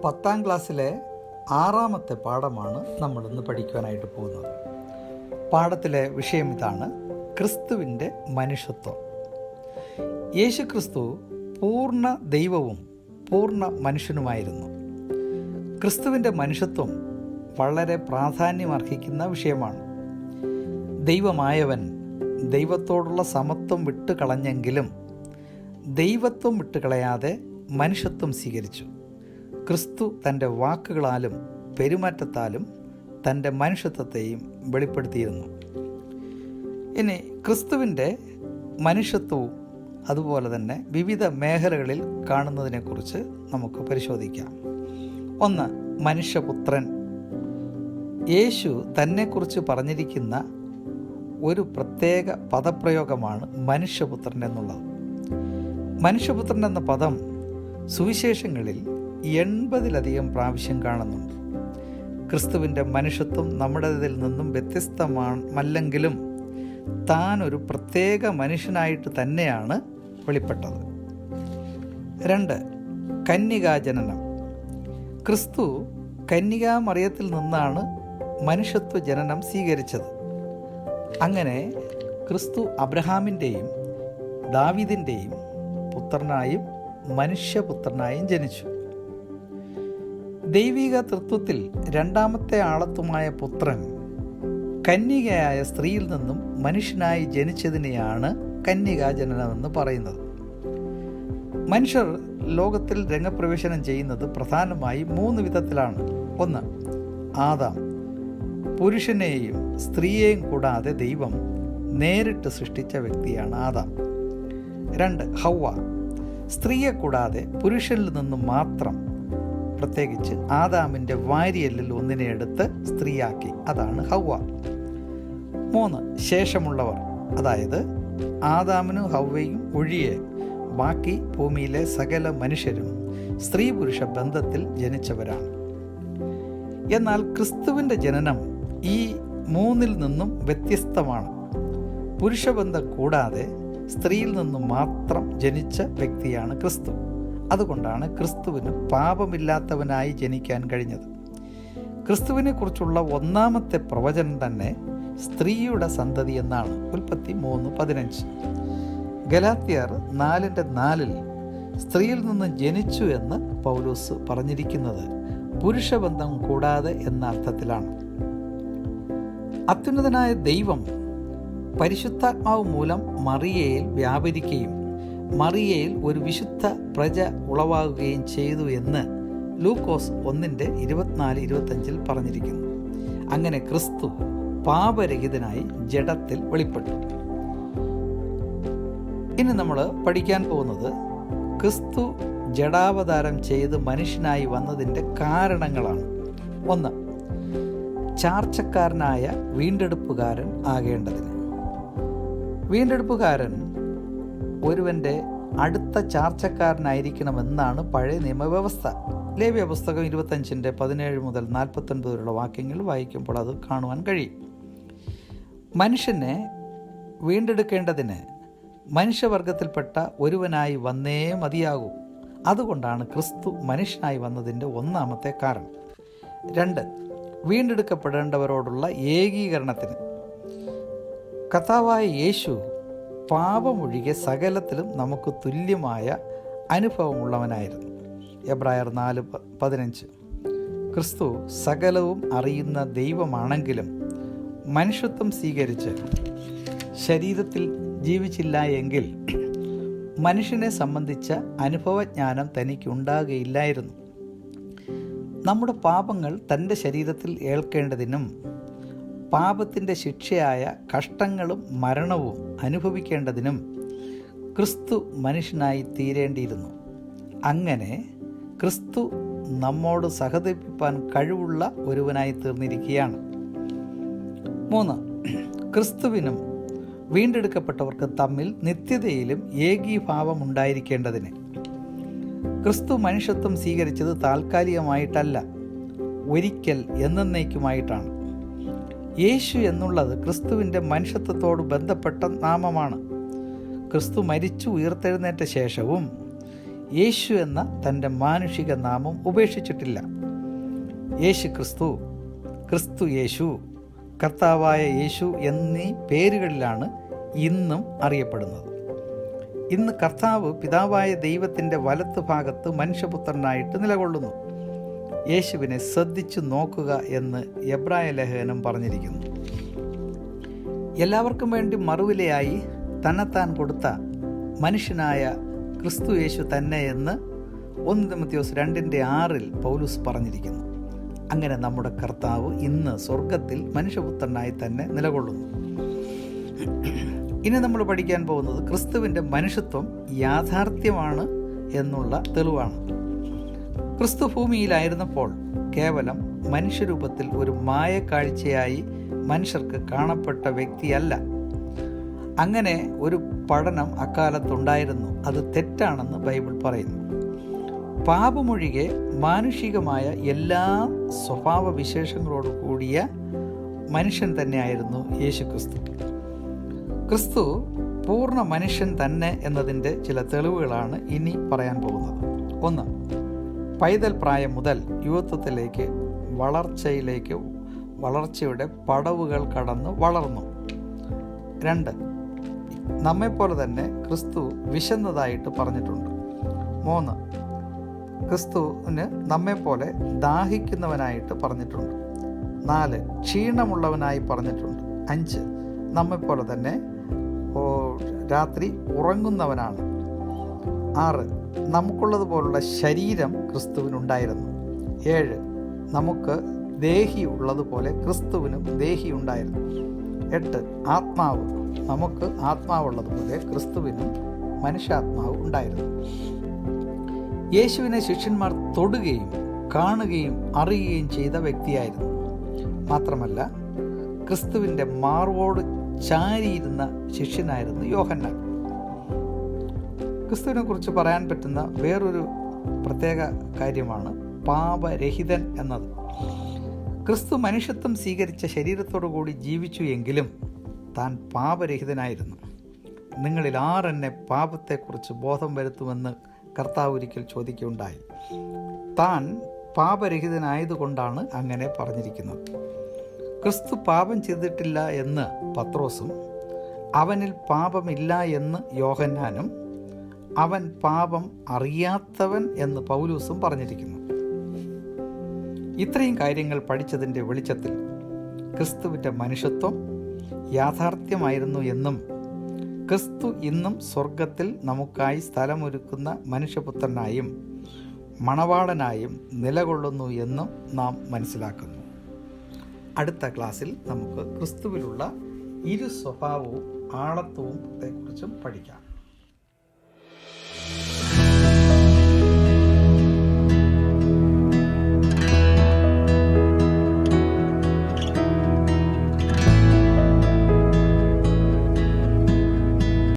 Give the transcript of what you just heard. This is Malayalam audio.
10ാം ക്ലാസ്സിലെ 6ാമത്തെ പാഠമാണ് നമ്മളിന്ന് പഠിക്കുവാനായിട്ട് പോകുന്നത്. പാഠത്തിലെ വിഷയം ഇതാണ്: ക്രിസ്തുവിൻ്റെ മനുഷ്യത്വം. യേശു ക്രിസ്തു പൂർണ്ണ ദൈവവും പൂർണ്ണ മനുഷ്യനുമായിരുന്നു. ക്രിസ്തുവിൻ്റെ മനുഷ്യത്വം വളരെ പ്രാധാന്യമർഹിക്കുന്ന വിഷയമാണ്. ദൈവമായവൻ ദൈവത്തോടുള്ള സമത്വം വിട്ടുകളഞ്ഞെങ്കിലും ദൈവത്വം വിട്ടുകളയാതെ മനുഷ്യത്വം സ്വീകരിച്ചു. ക്രിസ്തു തൻ്റെ വാക്കുകളാലും പെരുമാറ്റത്താലും തൻ്റെ മനുഷ്യത്വത്തെയും വെളിപ്പെടുത്തിയിരുന്നു. ഇനി ക്രിസ്തുവിൻ്റെ മനുഷ്യത്വവും അതുപോലെ തന്നെ വിവിധ മേഖലകളിൽ കാണുന്നതിനെക്കുറിച്ച് നമുക്ക് പരിശോധിക്കാം. 1. മനുഷ്യപുത്രൻ. യേശു തന്നെക്കുറിച്ച് പറഞ്ഞിരിക്കുന്ന ഒരു പ്രത്യേക പദപ്രയോഗമാണ് മനുഷ്യപുത്രൻ എന്നുള്ളത്. മനുഷ്യപുത്രൻ എന്ന പദം സുവിശേഷങ്ങളിൽ 80-ലധികം പ്രാവശ്യം കാണുന്നുണ്ട്. ക്രിസ്തുവിൻ്റെ മനുഷ്യത്വം നമ്മുടേതിൽ നിന്നും വ്യത്യസ്തമല്ലെങ്കിലും താൻ ഒരു പ്രത്യേക മനുഷ്യനായിട്ട് തന്നെയാണ് വെളിപ്പെട്ടത്. 2. കന്യകാജനനം. ക്രിസ്തു കന്യകാമറിയത്തിൽ നിന്നാണ് മനുഷ്യത്വ ജനനം സ്വീകരിച്ചത്. അങ്ങനെ ക്രിസ്തു അബ്രഹാമിൻ്റെയും ദാവീദിൻ്റെയും പുത്രനായും മനുഷ്യപുത്രനായും ജനിച്ചു. ദൈവിക തൃത്വത്തിൽ രണ്ടാമത്തെ ആളത്വമായ പുത്രൻ കന്യകയായ സ്ത്രീയിൽ നിന്നും മനുഷ്യനായി ജനിച്ചതിനെയാണ് കന്യകാജനനമെന്ന് പറയുന്നത്. മനുഷ്യർ ലോകത്തിൽ രംഗപ്രവേശനം ചെയ്യുന്നത് പ്രധാനമായി 3 വിധത്തിലാണ്. 1. ആദാം. പുരുഷനെയും സ്ത്രീയെയും കൂടാതെ ദൈവം നേരിട്ട് സൃഷ്ടിച്ച വ്യക്തിയാണ് ആദാം. 2. ഹവ്വ. സ്ത്രീയെ കൂടാതെ പുരുഷനിൽ നിന്നും മാത്രം, പ്രത്യേകിച്ച് ആദാമിൻ്റെ വാരിയെല്ലിൽ ഒന്നിനെ എടുത്ത് സ്ത്രീയാക്കി, അതാണ് ഹവ്വ. 3. ശേഷമുള്ളവർ, അതായത് ആദാമിനും ഹവ്വയും ഒഴിയെ ബാക്കി ഭൂമിയിലെ സകല മനുഷ്യരും സ്ത്രീ പുരുഷ ബന്ധത്തിൽ ജനിച്ചവരാണ്. എന്നാൽ ക്രിസ്തുവിൻ്റെ ജനനം ഈ 3-ൽ നിന്നും വ്യത്യസ്തമാണ്. പുരുഷബന്ധം കൂടാതെ സ്ത്രീയിൽ നിന്നും മാത്രം ജനിച്ച വ്യക്തിയാണ് ക്രിസ്തു. അതുകൊണ്ടാണ് ക്രിസ്തുവിന് പാപമില്ലാത്തവനായി ജനിക്കാൻ കഴിഞ്ഞത്. ക്രിസ്തുവിനെ കുറിച്ചുള്ള 1ാമത്തെ പ്രവചനം തന്നെ സ്ത്രീയുടെ സന്തതി എന്നാണ്. ഉൽപ്പത്തി 3:15. ഗലാത്യർ 4:4 സ്ത്രീയിൽ നിന്ന് ജനിച്ചു എന്ന് പൗലോസ് പറഞ്ഞിരിക്കുന്നത് പുരുഷബന്ധം കൂടാതെ എന്ന അർത്ഥത്തിലാണ്. അത്യുന്നതനായ ദൈവം പരിശുദ്ധാത്മാവ് മൂലം മറിയയിൽ വ്യാപരിക്കുകയും മറിയയിൽ ഒരു വിശുദ്ധ പ്രജ ഉളവാകുകയും ചെയ്തു എന്ന് ലൂക്കോസ് 1:24-25 പറഞ്ഞിരിക്കുന്നു. അങ്ങനെ ക്രിസ്തു പാപരഹിതനായി ജഡത്തിൽ വെളിപ്പെട്ടു. ഇനി നമ്മൾ പഠിക്കാൻ പോകുന്നത് ക്രിസ്തു ജഡാവതാരം ചെയ്ത് മനുഷ്യനായി വന്നതിൻ്റെ കാരണങ്ങളാണ്. 1. ചാർച്ചക്കാരനായ വീണ്ടെടുപ്പുകാരൻ ആകേണ്ടതിന്. വീണ്ടെടുപ്പുകാരൻ ഒരുവൻ്റെ അടുത്ത ചാർച്ചക്കാരനായിരിക്കണമെന്നാണ് പഴയ നിയമവ്യവസ്ഥ. ലേവ്യ പുസ്തകം 25:17-49 വാക്യങ്ങൾ വായിക്കുമ്പോൾ അത് കാണുവാൻ കഴിയും. മനുഷ്യനെ വീണ്ടെടുക്കേണ്ടതിന് മനുഷ്യവർഗത്തിൽപ്പെട്ട ഒരുവനായി വന്നേ മതിയാകൂ. അതുകൊണ്ടാണ് ക്രിസ്തു മനുഷ്യനായി വന്നതിൻ്റെ 1ാമത്തെ കാരണം. 2. വീണ്ടെടുക്കപ്പെടേണ്ടവരോടുള്ള ഏകീകരണത്തിന്. കർത്താവായ യേശു പാപമൊഴികെ സകലത്തിലും നമുക്ക് തുല്യമായ അനുഭവമുള്ളവനായിരുന്നു. എബ്രായർ 4:15. ക്രിസ്തു സകലവും അറിയുന്ന ദൈവമാണെങ്കിലും മനുഷ്യത്വം സ്വീകരിച്ച് ശരീരത്തിൽ ജീവിച്ചില്ല എങ്കിൽ മനുഷ്യനെ സംബന്ധിച്ച അനുഭവജ്ഞാനം തനിക്കുണ്ടാകുകയില്ലായിരുന്നു. നമ്മുടെ പാപങ്ങൾ തൻ്റെ ശരീരത്തിൽ ഏൽക്കേണ്ടതിനും പാപത്തിൻ്റെ ശിക്ഷയായ കഷ്ടങ്ങളും മരണവും അനുഭവിക്കേണ്ടതിനും ക്രിസ്തു മനുഷ്യനായി തീരേണ്ടിയിരുന്നു. അങ്ങനെ ക്രിസ്തു നമ്മോട് സഹതപിപ്പാൻ കഴിവുള്ള ഒരുവനായി തീർന്നിരിക്കുകയാണ്. 3. ക്രിസ്തുവിനും വീണ്ടെടുക്കപ്പെട്ടവർക്ക് തമ്മിൽ നിത്യതയിലും ഏകീഭാവം ഉണ്ടായിരിക്കേണ്ടതിന്. ക്രിസ്തു മനുഷ്യത്വം സ്വീകരിച്ചത് താൽക്കാലികമായിട്ടല്ല, ഒരിക്കൽ എന്നേക്കുമായിട്ടാണ്. യേശു എന്നുള്ളത് ക്രിസ്തുവിൻ്റെ മനുഷ്യത്വത്തോട് ബന്ധപ്പെട്ട നാമമാണ്. ക്രിസ്തു മരിച്ചു ഉയർത്തെഴുന്നേറ്റ ശേഷവും യേശു എന്ന തൻ്റെ മാനുഷിക നാമം ഉപേക്ഷിച്ചിട്ടില്ല. യേശു ക്രിസ്തു, ക്രിസ്തു യേശു, കർത്താവായ യേശു എന്നീ പേരുകളിലാണ് ഇന്നും അറിയപ്പെടുന്നത്. ഇന്ന് കർത്താവ് പിതാവായ ദൈവത്തിൻ്റെ വലത്ത് ഭാഗത്ത് മനുഷ്യപുത്രനായിട്ട് നിലകൊള്ളുന്നു. യേശുവിനെ ശ്രദ്ധിച്ചു നോക്കുക എന്ന് എബ്രായ ലേഖനം പറഞ്ഞിരിക്കുന്നു. എല്ലാവർക്കും വേണ്ടി മറുവിലയായി തന്നെത്താൻ കൊടുത്ത മനുഷ്യനായ ക്രിസ്തു യേശു തന്നെ എന്ന് 1 തിമോഥെയോസ് 2:6 പൗലോസ് പറഞ്ഞിരിക്കുന്നു. അങ്ങനെ നമ്മുടെ കർത്താവ് ഇന്ന് സ്വർഗത്തിൽ മനുഷ്യപുത്രനായി തന്നെ നിലകൊള്ളുന്നു. ഇനി നമ്മൾ പഠിക്കാൻ പോകുന്നത് ക്രിസ്തുവിൻ്റെ മനുഷ്യത്വം യാഥാർത്ഥ്യമാണ് എന്നുള്ള തെളിവാണ്. ക്രിസ്തു ഭൂമിയിലായിരുന്നപ്പോൾ കേവലം മനുഷ്യരൂപത്തിൽ ഒരു മായക്കാഴ്ചയായി മനുഷ്യർക്ക് കാണപ്പെട്ട വ്യക്തിയല്ല. അങ്ങനെ ഒരു പഠനം അക്കാലത്തുണ്ടായിരുന്നു. അത് തെറ്റാണെന്ന് ബൈബിൾ പറയുന്നു. പാപമൊഴികെ മാനുഷികമായ എല്ലാ സ്വഭാവ വിശേഷങ്ങളോട് കൂടിയ മനുഷ്യൻ തന്നെയായിരുന്നു യേശു ക്രിസ്തു. ക്രിസ്തു പൂർണ്ണ മനുഷ്യൻ തന്നെ എന്നതിൻ്റെ ചില തെളിവുകളാണ് ഇനി പറയാൻ പോകുന്നത്. 1. പൈതൽ പ്രായം മുതൽ യുവത്വത്തിലേക്ക് വളർച്ചയുടെ പടവുകൾ കടന്ന് വളർന്നു. 2. നമ്മെപ്പോലെ തന്നെ ക്രിസ്തു വിശന്നതായിട്ട് പറഞ്ഞിട്ടുണ്ട്. 3. ക്രിസ്തുവിന് നമ്മെപ്പോലെ ദാഹിക്കുന്നവനായിട്ട് പറഞ്ഞിട്ടുണ്ട്. 4. ക്ഷീണമുള്ളവനായി പറഞ്ഞിട്ടുണ്ട്. 5. നമ്മെപ്പോലെ തന്നെ രാത്രി ഉറങ്ങുന്നവനാണ്. 6. നമുക്കുള്ളതുപോലുള്ള ശരീരം ക്രിസ്തുവിനുണ്ടായിരുന്നു. 7. നമുക്ക് ദേഹി ഉള്ളതുപോലെ ക്രിസ്തുവിനും ദേഹി ഉണ്ടായിരുന്നു. 8. ആത്മാവ്, നമുക്ക് ആത്മാവുള്ളതുപോലെ ക്രിസ്തുവിനും മനുഷ്യാത്മാവ് ഉണ്ടായിരുന്നു. യേശുവിനെ ശിഷ്യന്മാർ തൊടുകയും കാണുകയും അറിയുകയും ചെയ്ത വ്യക്തിയായിരുന്നു. മാത്രമല്ല ക്രിസ്തുവിൻ്റെ മാർവോട് ചാരിയിരുന്ന ശിഷ്യനായിരുന്നു യോഹന്നാൻ. ക്രിസ്തുവിനെ കുറിച്ച് പറയാൻ പറ്റുന്ന വേറൊരു പ്രത്യേക കാര്യമാണ് പാപരഹിതൻ എന്നത്. ക്രിസ്തു മനുഷ്യത്വം സ്വീകരിച്ച ശരീരത്തോടു കൂടി ജീവിച്ചു എങ്കിലും താൻ പാപരഹിതനായിരുന്നു. നിങ്ങളിൽ ആരെന്നെ പാപത്തെക്കുറിച്ച് ബോധം വരുത്തുമെന്ന് കർത്താവ് ഒരിക്കൽ ചോദിക്കുകയുണ്ടായി. താൻ പാപരഹിതനായതുകൊണ്ടാണ് അങ്ങനെ പറഞ്ഞിരിക്കുന്നത്. ക്രിസ്തു പാപം ചെയ്തിട്ടില്ല എന്ന് പത്രോസും അവനിൽ പാപമില്ല എന്ന് യോഹന്നാനും അവൻ പാപം അറിയാത്തവൻ എന്ന് പൗലൂസും പറഞ്ഞിരിക്കുന്നു. ഇത്രയും കാര്യങ്ങൾ പഠിച്ചതിൻ്റെ വെളിച്ചത്തിൽ ക്രിസ്തുവിൻ്റെ മനുഷ്യത്വം യാഥാർത്ഥ്യമായിരുന്നു എന്നും ക്രിസ്തു ഇന്നും സ്വർഗത്തിൽ നമുക്കായി സ്ഥലമൊരുക്കുന്ന മനുഷ്യപുത്രനായും മണവാളനായും നിലകൊള്ളുന്നു എന്നും നാം മനസ്സിലാക്കുന്നു. അടുത്ത ക്ലാസ്സിൽ നമുക്ക് ക്രിസ്തുവിലുള്ള ഇരു സ്വഭാവവും ആളത്വവും കുറിച്ചും പഠിക്കാം.